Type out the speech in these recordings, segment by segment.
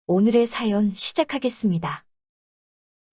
오늘의 사연 시작하겠습니다.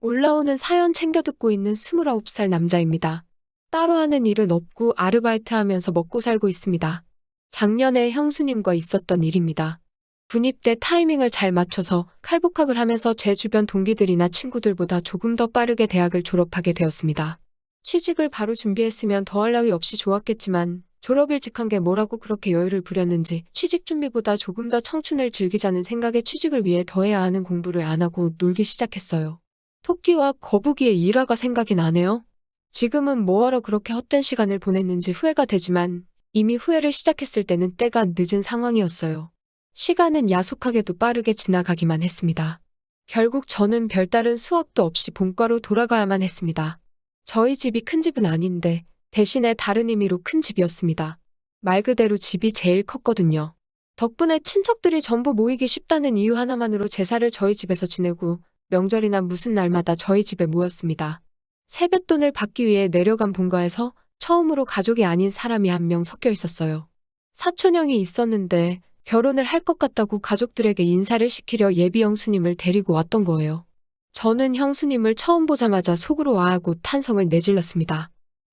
올라오는 사연 챙겨 듣고 있는 29살 남자입니다. 따로 하는 일은 없고 아르바이트 하면서 먹고 살고 있습니다. 작년에 형수님과 있었던 일입니다. 군입대 타이밍을 잘 맞춰서 칼복학을 하면서 제 주변 동기들이나 친구들보다 조금 더 빠르게 대학을 졸업하게 되었습니다. 취직을 바로 준비했으면 더할 나위 없이 좋았겠지만 졸업 일찍 한 게 뭐라고 그렇게 여유를 부렸는지 취직 준비보다 조금 더 청춘을 즐기자는 생각에 취직을 위해 더 해야 하는 공부를 안 하고 놀기 시작했어요. 토끼와 거북이의 일화가 생각이 나네요. 지금은 뭐하러 그렇게 헛된 시간을 보냈는지 후회가 되지만 이미 후회를 시작했을 때는 때가 늦은 상황이었어요. 시간은 야속하게도 빠르게 지나가기만 했습니다. 결국 저는 별다른 수학도 없이 본과로 돌아가야만 했습니다. 저희 집이 큰 집은 아닌데 대신에 다른 의미로 큰 집이었습니다. 말 그대로 집이 제일 컸거든요. 덕분에 친척들이 전부 모이기 쉽다는 이유 하나만으로 제사를 저희 집에서 지내고 명절이나 무슨 날마다 저희 집에 모였습니다. 세뱃돈을 받기 위해 내려간 본가에서 처음으로 가족이 아닌 사람이 한 명 섞여 있었어요. 사촌형이 있었는데 결혼을 할 것 같다고 가족들에게 인사를 시키려 예비 형수님을 데리고 왔던 거예요. 저는 형수님을 처음 보자마자 속으로 아하고 탄성을 내질렀습니다.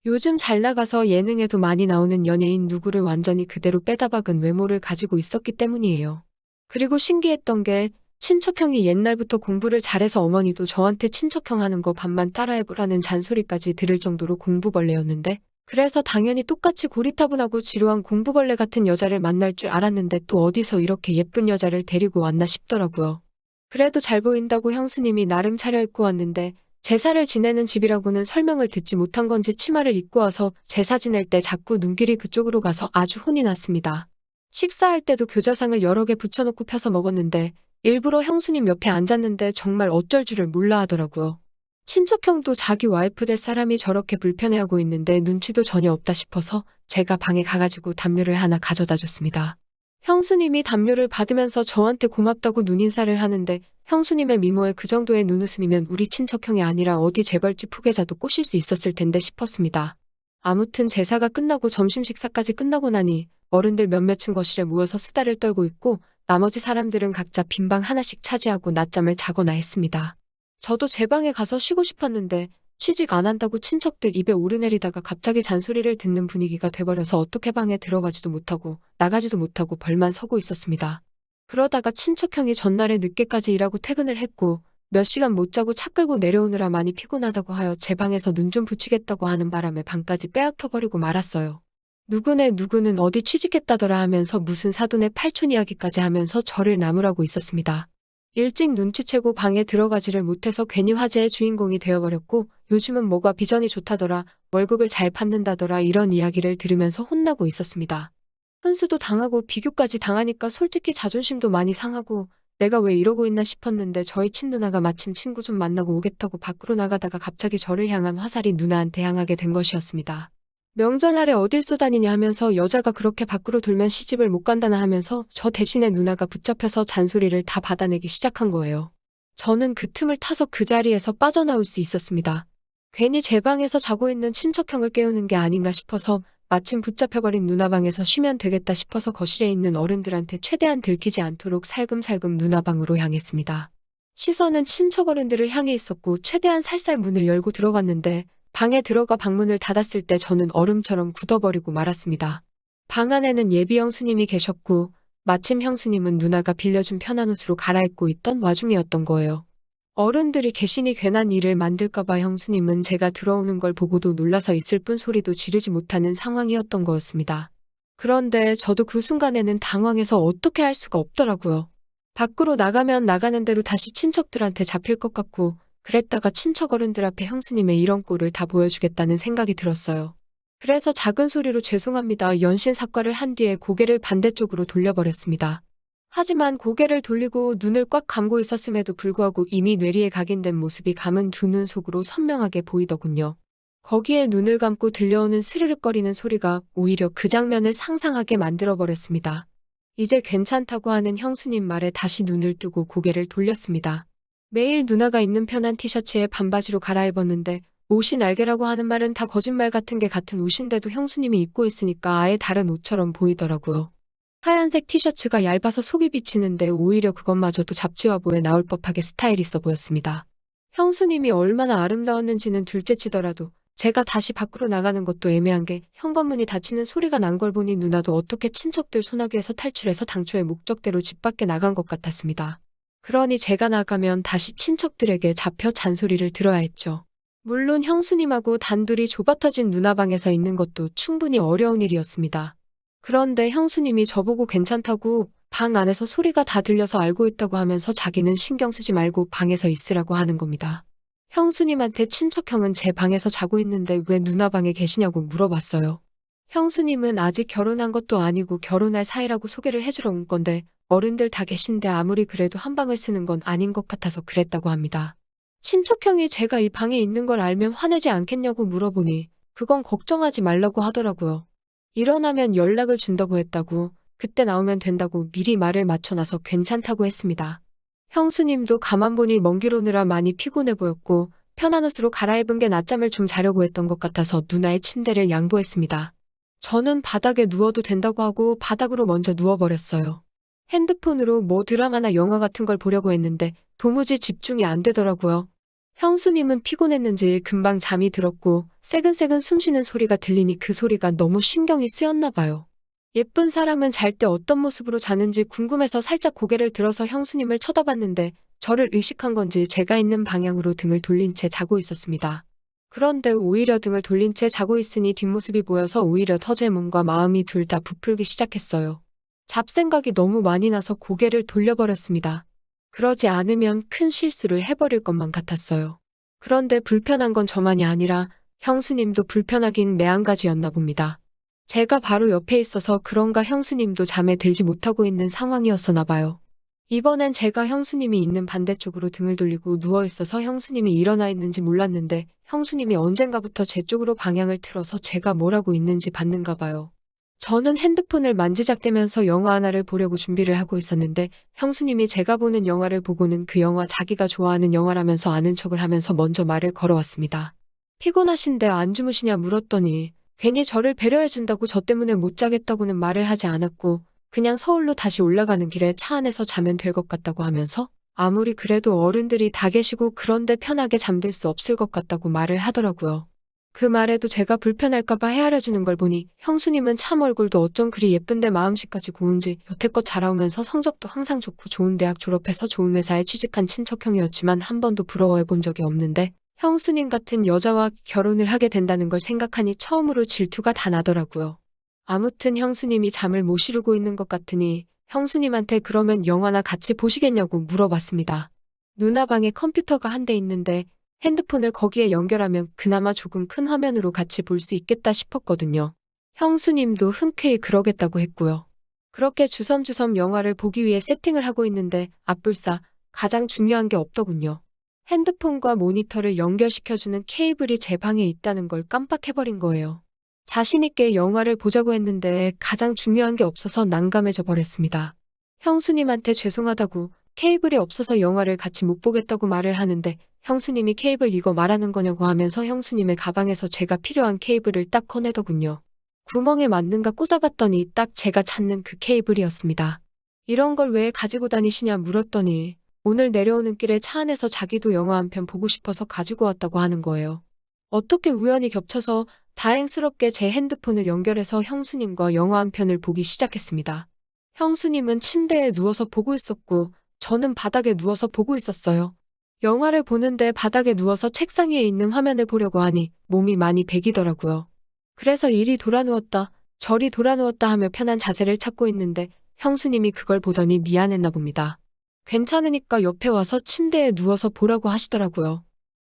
요즘 잘 나가서 예능에도 많이 나오는 연예인 누구를 완전히 그대로 빼다 박은 외모를 가지고 있었기 때문이에요. 그리고 신기했던 게 친척형이 옛날부터 공부를 잘해서 어머니도 저한테 친척형 하는 거 반만 따라해보라는 잔소리까지 들을 정도로 공부벌레였는데 그래서 당연히 똑같이 고리타분하고 지루한 공부벌레 같은 여자를 만날 줄 알았는데 또 어디서 이렇게 예쁜 여자를 데리고 왔나 싶더라고요. 그래도 잘 보인다고 형수님이 나름 차려입고 왔는데 제사를 지내는 집이라고는 설명을 듣지 못한 건지 치마를 입고 와서 제사 지낼 때 자꾸 눈길이 그쪽으로 가서 아주 혼이 났습니다. 식사할 때도 교자상을 여러 개 붙여놓고 펴서 먹었는데 일부러 형수님 옆에 앉았는데 정말 어쩔 줄을 몰라 하더라고요. 친척형도 자기 와이프 될 사람이 저렇게 불편해하고 있는데 눈치도 전혀 없다 싶어서 제가 방에 가가지고 담요를 하나 가져다 줬습니다. 형수님이 담요를 받으면서 저한테 고맙다고 눈인사를 하는데 형수님의 미모에 그 정도의 눈웃음이면 우리 친척형이 아니라 어디 재벌집 후계자도 꼬실 수 있었을 텐데 싶었습니다. 아무튼 제사가 끝나고 점심 식사까지 끝나고 나니 어른들 몇몇은 거실에 모여서 수다를 떨고 있고 나머지 사람들은 각자 빈방 하나씩 차지하고 낮잠을 자거나 했습니다. 저도 제 방에 가서 쉬고 싶었는데 취직 안 한다고 친척들 입에 오르내리다가 갑자기 잔소리를 듣는 분위기가 돼버려서 어떻게 방에 들어가지도 못하고 나가지도 못하고 벌만 서고 있었습니다. 그러다가 친척형이 전날에 늦게까지 일하고 퇴근을 했고 몇 시간 못 자고 차 끌고 내려오느라 많이 피곤하다고 하여 제 방에서 눈 좀 붙이겠다고 하는 바람에 방까지 빼앗겨버리고 말았어요. 누구는 어디 취직했다더라 하면서 무슨 사돈의 팔촌 이야기까지 하면서 저를 나무라고 있었습니다. 일찍 눈치채고 방에 들어가지를 못해서 괜히 화제의 주인공이 되어버렸고 요즘은 뭐가 비전이 좋다더라, 월급을 잘 받는다더라 이런 이야기를 들으면서 혼나고 있었습니다. 훈수도 당하고 비교까지 당하니까 솔직히 자존심도 많이 상하고 내가 왜 이러고 있나 싶었는데 저희 친누나가 마침 친구 좀 만나고 오겠다고 밖으로 나가다가 갑자기 저를 향한 화살이 누나한테 향하게 된 것이었습니다. 명절날에 어딜 쏘다니냐 하면서 여자가 그렇게 밖으로 돌면 시집을 못 간다나 하면서 저 대신에 누나가 붙잡혀서 잔소리를 다 받아내기 시작한 거예요. 저는 그 틈을 타서 그 자리에서 빠져나올 수 있었습니다. 괜히 제 방에서 자고 있는 친척형을 깨우는 게 아닌가 싶어서 마침 붙잡혀버린 누나 방에서 쉬면 되겠다 싶어서 거실에 있는 어른들한테 최대한 들키지 않도록 살금살금 누나 방으로 향했습니다. 시선은 친척 어른들을 향해 있었고 최대한 살살 문을 열고 들어갔는데 방에 들어가 방문을 닫았을 때 저는 얼음처럼 굳어버리고 말았습니다. 방 안에는 예비 형수님이 계셨고 마침 형수님은 누나가 빌려준 편한 옷으로 갈아입고 있던 와중이었던 거예요. 어른들이 계시니 괜한 일을 만들까봐 형수님은 제가 들어오는 걸 보고도 놀라서 있을 뿐 소리도 지르지 못하는 상황이었던 거였습니다. 그런데 저도 그 순간에는 당황해서 어떻게 할 수가 없더라고요. 밖으로 나가면 나가는 대로 다시 친척들한테 잡힐 것 같고 그랬다가 친척 어른들 앞에 형수님의 이런 꼴을 다 보여주겠다는 생각이 들었어요. 그래서 작은 소리로 죄송합니다 연신 사과를 한 뒤에 고개를 반대쪽으로 돌려버렸습니다. 하지만 고개를 돌리고 눈을 꽉 감고 있었음에도 불구하고 이미 뇌리에 각인된 모습이 감은 두 눈 속으로 선명하게 보이더군요. 거기에 눈을 감고 들려오는 스르륵거리는 소리가 오히려 그 장면을 상상하게 만들어버렸습니다. 이제 괜찮다고 하는 형수님 말에 다시 눈을 뜨고 고개를 돌렸습니다. 매일 누나가 입는 편한 티셔츠에 반바지로 갈아입었는데 옷이 날개라고 하는 말은 다 거짓말 같은 게 같은 옷인데도 형수님이 입고 있으니까 아예 다른 옷처럼 보이더라고요. 하얀색 티셔츠가 얇아서 속이 비치는데 오히려 그것마저도 잡지화보에 나올 법하게 스타일 있어 보였습니다. 형수님이 얼마나 아름다웠는지는 둘째치더라도 제가 다시 밖으로 나가는 것도 애매한 게 현관문이 닫히는 소리가 난 걸 보니 누나도 어떻게 친척들 소나기에서 탈출해서 당초의 목적대로 집 밖에 나간 것 같았습니다. 그러니 제가 나가면 다시 친척들에게 잡혀 잔소리를 들어야 했죠. 물론 형수님하고 단둘이 좁아터진 누나 방에서 있는 것도 충분히 어려운 일이었습니다. 그런데 형수님이 저보고 괜찮다고 방 안에서 소리가 다 들려서 알고 있다고 하면서 자기는 신경 쓰지 말고 방에서 있으라고 하는 겁니다. 형수님한테 친척형은 제 방에서 자고 있는데 왜 누나 방에 계시냐고 물어봤어요. 형수님은 아직 결혼한 것도 아니고 결혼할 사이라고 소개를 해주러 온 건데 어른들 다 계신데 아무리 그래도 한 방을 쓰는 건 아닌 것 같아서 그랬다고 합니다. 친척형이 제가 이 방에 있는 걸 알면 화내지 않겠냐고 물어보니 그건 걱정하지 말라고 하더라고요. 일어나면 연락을 준다고 했다고, 그때 나오면 된다고 미리 말을 맞춰놔서 괜찮다고 했습니다. 형수님도 가만 보니 먼 길 오느라 많이 피곤해 보였고 편한 옷으로 갈아입은 게 낮잠을 좀 자려고 했던 것 같아서 누나의 침대를 양보했습니다. 저는 바닥에 누워도 된다고 하고 바닥으로 먼저 누워버렸어요. 핸드폰으로 뭐 드라마나 영화 같은 걸 보려고 했는데 도무지 집중이 안 되더라고요. 형수님은 피곤했는지 금방 잠이 들었고 새근새근 숨쉬는 소리가 들리니 그 소리가 너무 신경이 쓰였나 봐요. 예쁜 사람은 잘 때 어떤 모습으로 자는지 궁금해서 살짝 고개를 들어서 형수님을 쳐다봤는데 저를 의식한 건지 제가 있는 방향으로 등을 돌린 채 자고 있었습니다. 그런데 오히려 등을 돌린 채 자고 있으니 뒷모습이 보여서 오히려 더 제 몸과 마음이 둘 다 부풀기 시작했어요. 잡생각이 너무 많이 나서 고개를 돌려버렸습니다. 그러지 않으면 큰 실수를 해버릴 것만 같았어요. 그런데 불편한 건 저만이 아니라 형수님도 불편하긴 매한가지였나 봅니다. 제가 바로 옆에 있어서 그런가 형수님도 잠에 들지 못하고 있는 상황이었었나 봐요. 이번엔 제가 형수님이 있는 반대쪽으로 등을 돌리고 누워있어서 형수님이 일어나 있는지 몰랐는데 형수님이 언젠가부터 제 쪽으로 방향을 틀어서 제가 뭘 하고 있는지 봤는가 봐요. 저는 핸드폰을 만지작대면서 영화 하나를 보려고 준비를 하고 있었는데 형수님이 제가 보는 영화를 보고는 그 영화 자기가 좋아하는 영화라면서 아는 척을 하면서 먼저 말을 걸어왔습니다. 피곤하신데 안 주무시냐 물었더니 괜히 저를 배려해준다고 저 때문에 못 자겠다고는 말을 하지 않았고 그냥 서울로 다시 올라가는 길에 차 안에서 자면 될 것 같다고 하면서 아무리 그래도 어른들이 다 계시고 그런데 편하게 잠들 수 없을 것 같다고 말을 하더라고요. 그 말에도 제가 불편할까봐 헤아려주는 걸 보니 형수님은 참 얼굴도 어쩜 그리 예쁜데 마음씨까지 고운지 여태껏 자라오면서 성적도 항상 좋고 좋은 대학 졸업해서 좋은 회사에 취직한 친척형이었지만 한 번도 부러워해 본 적이 없는데 형수님 같은 여자와 결혼을 하게 된다는 걸 생각하니 처음으로 질투가 다 나더라고요. 아무튼 형수님이 잠을 못 이루고 있는 것 같으니 형수님한테 그러면 영화나 같이 보시겠냐고 물어봤습니다. 누나 방에 컴퓨터가 한 대 있는데 핸드폰을 거기에 연결하면 그나마 조금 큰 화면으로 같이 볼 수 있겠다 싶었거든요. 형수님도 흔쾌히 그러겠다고 했고요. 그렇게 주섬주섬 영화를 보기 위해 세팅을 하고 있는데 앞불사 가장 중요한 게 없더군요. 핸드폰과 모니터를 연결시켜주는 케이블이 제 방에 있다는 걸 깜빡해버린 거예요. 자신있게 영화를 보자고 했는데 가장 중요한 게 없어서 난감해져 버렸습니다. 형수님한테 죄송하다고 케이블이 없어서 영화를 같이 못 보겠다고 말을 하는데 형수님이 케이블 이거 말하는 거냐고 하면서 형수님의 가방에서 제가 필요한 케이블을 딱 꺼내더군요. 구멍에 맞는가 꽂아봤더니 딱 제가 찾는 그 케이블이었습니다. 이런 걸 왜 가지고 다니시냐 물었더니 오늘 내려오는 길에 차 안에서 자기도 영화 한 편 보고 싶어서 가지고 왔다고 하는 거예요. 어떻게 우연히 겹쳐서 다행스럽게 제 핸드폰을 연결해서 형수님과 영화 한 편을 보기 시작했습니다. 형수님은 침대에 누워서 보고 있었고 저는 바닥에 누워서 보고 있었어요. 영화를 보는데 바닥에 누워서 책상 위에 있는 화면을 보려고 하니 몸이 많이 베기더라고요. 그래서 이리 돌아 누웠다 저리 돌아 누웠다 하며 편한 자세를 찾고 있는데 형수님이 그걸 보더니 미안했나 봅니다. 괜찮으니까 옆에 와서 침대에 누워서 보라고 하시더라고요.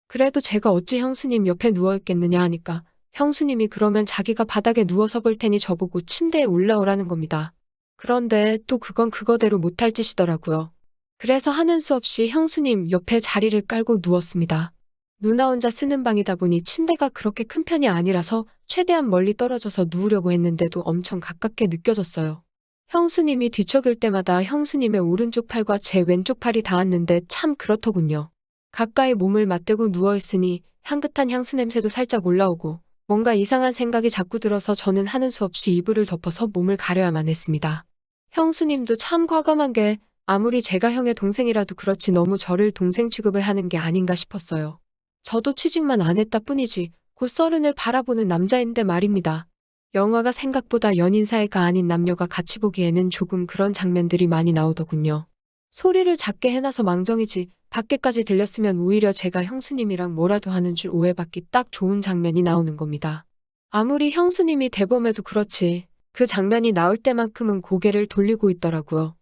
그래도 제가 어찌 형수님 옆에 누워있겠느냐 하니까 형수님이 그러면 자기가 바닥에 누워서 볼 테니 저보고 침대에 올라오라는 겁니다. 그런데 또 그건 그거대로 못할 짓이더라고요. 그래서 하는 수 없이 형수님 옆에 자리를 깔고 누웠습니다. 누나 혼자 쓰는 방이다 보니 침대가 그렇게 큰 편이 아니라서 최대한 멀리 떨어져서 누우려고 했는데도 엄청 가깝게 느껴졌어요. 형수님이 뒤척일 때마다 형수님의 오른쪽 팔과 제 왼쪽 팔이 닿았는데 참 그렇더군요. 가까이 몸을 맞대고 누워있으니 향긋한 향수 냄새도 살짝 올라오고 뭔가 이상한 생각이 자꾸 들어서 저는 하는 수 없이 이불을 덮어서 몸을 가려야만 했습니다. 형수님도 참 과감한 게 아무리 제가 형의 동생이라도 그렇지 너무 저를 동생 취급을 하는 게 아닌가 싶었어요. 저도 취직만 안 했다 뿐이지 곧 서른을 바라보는 남자인데 말입니다. 영화가 생각보다 연인 사이가 아닌 남녀가 같이 보기에는 조금 그런 장면들이 많이 나오더군요. 소리를 작게 해놔서 망정이지 밖에까지 들렸으면 오히려 제가 형수님이랑 뭐라도 하는 줄 오해받기 딱 좋은 장면이 나오는 겁니다. 아무리 형수님이 대범해도 그렇지 그 장면이 나올 때만큼은 고개를 돌리고 있더라고요.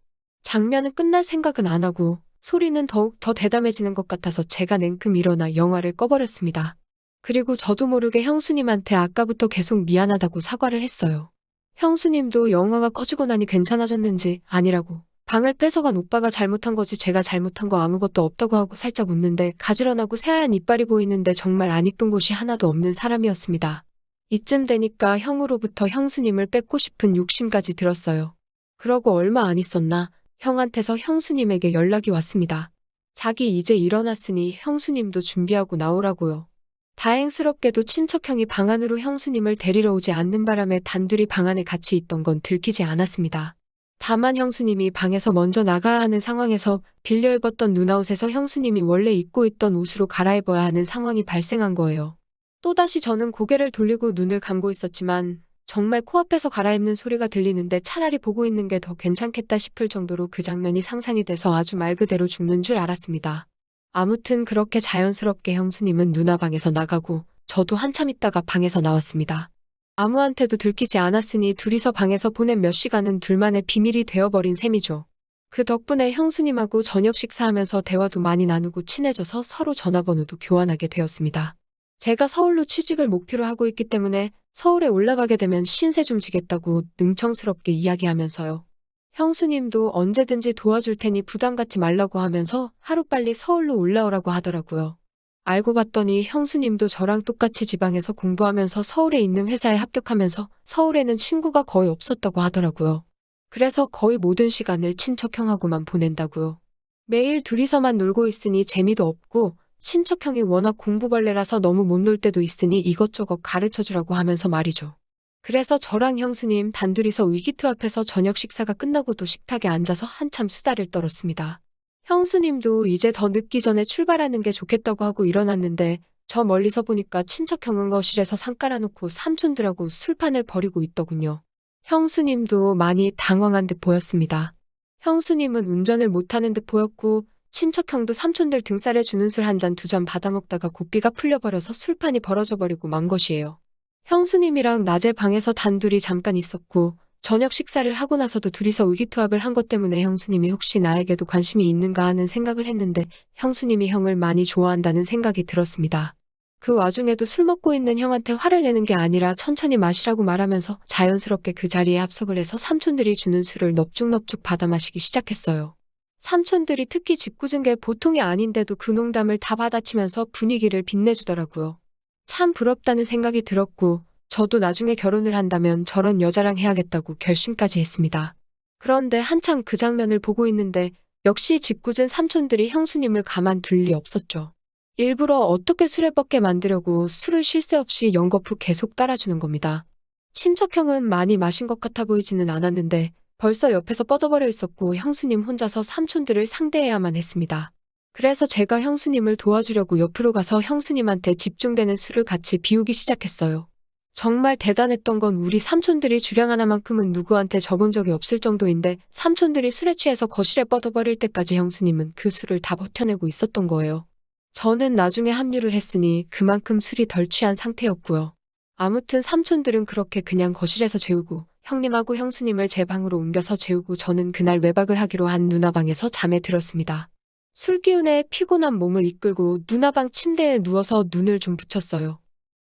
장면은 끝날 생각은 안 하고 소리는 더욱 더 대담해지는 것 같아서 제가 냉큼 일어나 영화를 꺼버렸습니다. 그리고 저도 모르게 형수님한테 아까부터 계속 미안하다고 사과를 했어요. 형수님도 영화가 꺼지고 나니 괜찮아졌는지 아니라고 방을 뺏어간 오빠가 잘못한 거지 제가 잘못한 거 아무것도 없다고 하고 살짝 웃는데 가지런하고 새하얀 이빨이 보이는데 정말 안 이쁜 곳이 하나도 없는 사람이었습니다. 이쯤 되니까 형으로부터 형수님을 뺏고 싶은 욕심까지 들었어요. 그러고 얼마 안 있었나 형한테서 형수님에게 연락이 왔습니다. 자기 이제 일어났으니 형수님도 준비하고 나오라고요. 다행스럽게도 친척형이 방 안으로 형수님을 데리러 오지 않는 바람에 단둘이 방 안에 같이 있던 건 들키지 않았습니다. 다만 형수님이 방에서 먼저 나가야 하는 상황에서 빌려 입었던 누나옷에서 형수님이 원래 입고 있던 옷으로 갈아입어야 하는 상황이 발생한 거예요. 또다시 저는 고개를 돌리고 눈을 감고 있었지만 정말 코앞에서 갈아입는 소리가 들리는데 차라리 보고 있는 게 더 괜찮겠다 싶을 정도로 그 장면이 상상이 돼서 아주 말 그대로 죽는 줄 알았습니다. 아무튼 그렇게 자연스럽게 형수님은 누나 방에서 나가고 저도 한참 있다가 방에서 나왔습니다. 아무한테도 들키지 않았으니 둘이서 방에서 보낸 몇 시간은 둘만의 비밀이 되어버린 셈이죠. 그 덕분에 형수님하고 저녁 식사하면서 대화도 많이 나누고 친해져서 서로 전화번호도 교환하게 되었습니다. 제가 서울로 취직을 목표로 하고 있기 때문에 서울에 올라가게 되면 신세 좀 지겠다고 능청스럽게 이야기하면서요. 형수님도 언제든지 도와줄 테니 부담 갖지 말라고 하면서 하루빨리 서울로 올라오라고 하더라고요. 알고 봤더니 형수님도 저랑 똑같이 지방에서 공부하면서 서울에 있는 회사에 합격하면서 서울에는 친구가 거의 없었다고 하더라고요. 그래서 거의 모든 시간을 친척형하고만 보낸다고요. 매일 둘이서만 놀고 있으니 재미도 없고 친척형이 워낙 공부벌레라서 너무 못 놀 때도 있으니 이것저것 가르쳐주라고 하면서 말이죠. 그래서 저랑 형수님 단둘이서 위기투합해서 저녁 식사가 끝나고도 식탁에 앉아서 한참 수다를 떨었습니다. 형수님도 이제 더 늦기 전에 출발하는 게 좋겠다고 하고 일어났는데 저 멀리서 보니까 친척형은 거실에서 상 깔아놓고 삼촌들하고 술판을 벌이고 있더군요. 형수님도 많이 당황한 듯 보였습니다. 형수님은 운전을 못하는 듯 보였고 친척형도 삼촌들 등살에 주는 술 한 잔 두 잔 받아먹다가 고삐가 풀려버려서 술판이 벌어져버리고 만 것이에요. 형수님이랑 낮에 방에서 단둘이 잠깐 있었고 저녁 식사를 하고 나서도 둘이서 의기투합을 한 것 때문에 형수님이 혹시 나에게도 관심이 있는가 하는 생각을 했는데 형수님이 형을 많이 좋아한다는 생각이 들었습니다. 그 와중에도 술 먹고 있는 형한테 화를 내는 게 아니라 천천히 마시라고 말하면서 자연스럽게 그 자리에 합석을 해서 삼촌들이 주는 술을 넙죽넙죽 받아 마시기 시작했어요. 삼촌들이 특히 짓궂은 게 보통이 아닌데도 그 농담을 다 받아치면서 분위기를 빛내주더라고요. 참 부럽다는 생각이 들었고 저도 나중에 결혼을 한다면 저런 여자랑 해야겠다고 결심까지 했습니다. 그런데 한참 그 장면을 보고 있는데 역시 짓궂은 삼촌들이 형수님을 가만둘 리 없었죠. 일부러 어떻게 술에 뻗게 만들려고 술을 쉴 새 없이 연거푸 계속 따라주는 겁니다. 친척형은 많이 마신 것 같아 보이지는 않았는데 벌써 옆에서 뻗어버려 있었고 형수님 혼자서 삼촌들을 상대해야만 했습니다. 그래서 제가 형수님을 도와주려고 옆으로 가서 형수님한테 집중되는 술을 같이 비우기 시작했어요. 정말 대단했던 건 우리 삼촌들이 주량 하나만큼은 누구한테 접은 적이 없을 정도인데 삼촌들이 술에 취해서 거실에 뻗어버릴 때까지 형수님은 그 술을 다 버텨내고 있었던 거예요. 저는 나중에 합류를 했으니 그만큼 술이 덜 취한 상태였고요. 아무튼 삼촌들은 그렇게 그냥 거실에서 재우고 형님하고 형수님을 제 방으로 옮겨서 재우고 저는 그날 외박을 하기로 한 누나 방에서 잠에 들었습니다. 술기운에 피곤한 몸을 이끌고 누나 방 침대에 누워서 눈을 좀 붙였어요.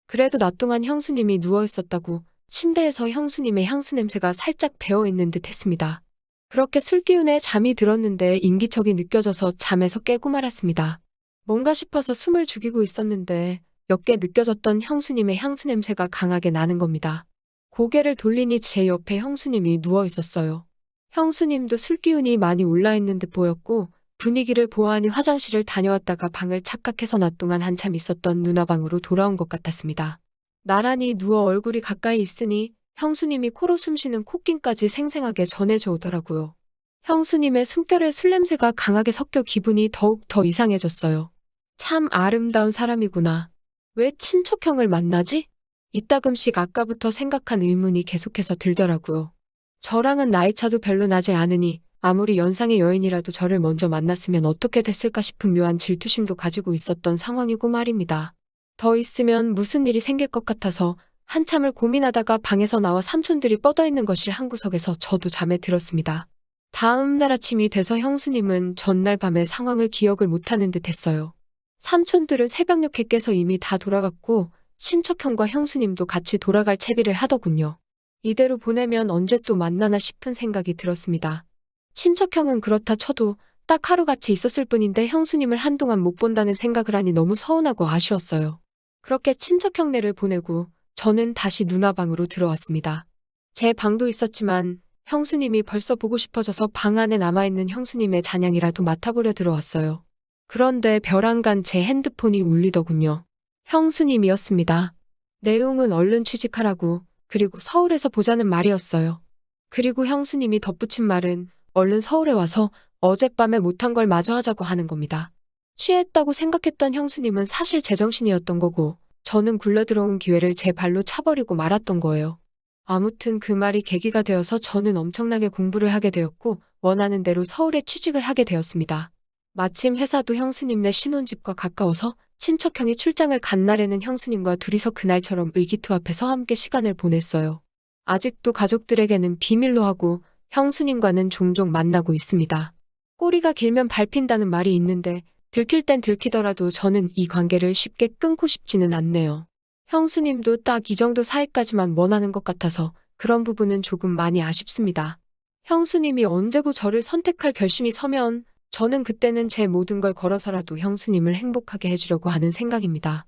그래도 낮 동안 형수님이 누워있었다고 침대에서 형수님의 향수 냄새가 살짝 배어있는 듯 했습니다. 그렇게 술기운에 잠이 들었는데 인기척이 느껴져서 잠에서 깨고 말았습니다. 뭔가 싶어서 숨을 죽이고 있었는데 옅게 느껴졌던 형수님의 향수 냄새가 강하게 나는 겁니다. 고개를 돌리니 제 옆에 형수님이 누워있었어요. 형수님도 술기운이 많이 올라있는 듯 보였고 분위기를 보아하니 화장실을 다녀왔다가 방을 착각해서 낮 동안 한참 있었던 누나 방으로 돌아온 것 같았습니다. 나란히 누워 얼굴이 가까이 있으니 형수님이 코로 숨쉬는 콧김까지 생생하게 전해져 오더라고요. 형수님의 숨결에 술 냄새가 강하게 섞여 기분이 더욱 더 이상해졌어요. 참 아름다운 사람이구나. 왜 친척형을 만나지? 이따금씩 아까부터 생각한 의문이 계속해서 들더라고요. 저랑은 나이차도 별로 나질 않으니 아무리 연상의 여인이라도 저를 먼저 만났으면 어떻게 됐을까 싶은 묘한 질투심도 가지고 있었던 상황이고 말입니다. 더 있으면 무슨 일이 생길 것 같아서 한참을 고민하다가 방에서 나와 삼촌들이 뻗어있는 거실 한 구석에서 저도 잠에 들었습니다. 다음 날 아침이 돼서 형수님은 전날 밤의 상황을 기억을 못하는 듯 했어요. 삼촌들은 새벽녘에 깨서 이미 다 돌아갔고 친척형과 형수님도 같이 돌아갈 채비를 하더군요. 이대로 보내면 언제 또 만나나 싶은 생각이 들었습니다. 친척형은 그렇다 쳐도 딱 하루같이 있었을 뿐인데 형수님을 한동안 못 본다는 생각을 하니 너무 서운하고 아쉬웠어요. 그렇게 친척형네를 보내고 저는 다시 누나 방으로 들어왔습니다. 제 방도 있었지만 형수님이 벌써 보고 싶어져서 방 안에 남아있는 형수님의 잔향이라도 맡아보려 들어왔어요. 그런데 벼랑간 제 핸드폰이 울리더군요. 형수님이었습니다. 내용은 얼른 취직하라고, 그리고 서울에서 보자는 말이었어요. 그리고 형수님이 덧붙인 말은 얼른 서울에 와서 어젯밤에 못한 걸 마저 하자고 하는 겁니다. 취했다고 생각했던 형수님은 사실 제정신이었던 거고 저는 굴러들어온 기회를 제 발로 차버리고 말았던 거예요. 아무튼 그 말이 계기가 되어서 저는 엄청나게 공부를 하게 되었고 원하는 대로 서울에 취직을 하게 되었습니다. 마침 회사도 형수님네 신혼집과 가까워서 친척형이 출장을 간 날에는 형수님과 둘이서 그날처럼 의기투합해서 함께 시간을 보냈어요. 아직도 가족들에게는 비밀로 하고 형수님과는 종종 만나고 있습니다. 꼬리가 길면 밟힌다는 말이 있는데 들킬 땐 들키더라도 저는 이 관계를 쉽게 끊고 싶지는 않네요. 형수님도 딱 이 정도 사이까지만 원하는 것 같아서 그런 부분은 조금 많이 아쉽습니다. 형수님이 언제고 저를 선택할 결심이 서면 저는 그때는 제 모든 걸 걸어서라도 형수님을 행복하게 해주려고 하는 생각입니다.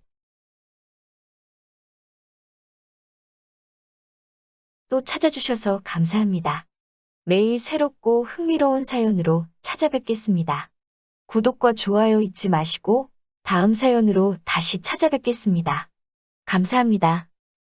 또 찾아주셔서 감사합니다. 매일 새롭고 흥미로운 사연으로 찾아뵙겠습니다. 구독과 좋아요 잊지 마시고 다음 사연으로 다시 찾아뵙겠습니다. 감사합니다.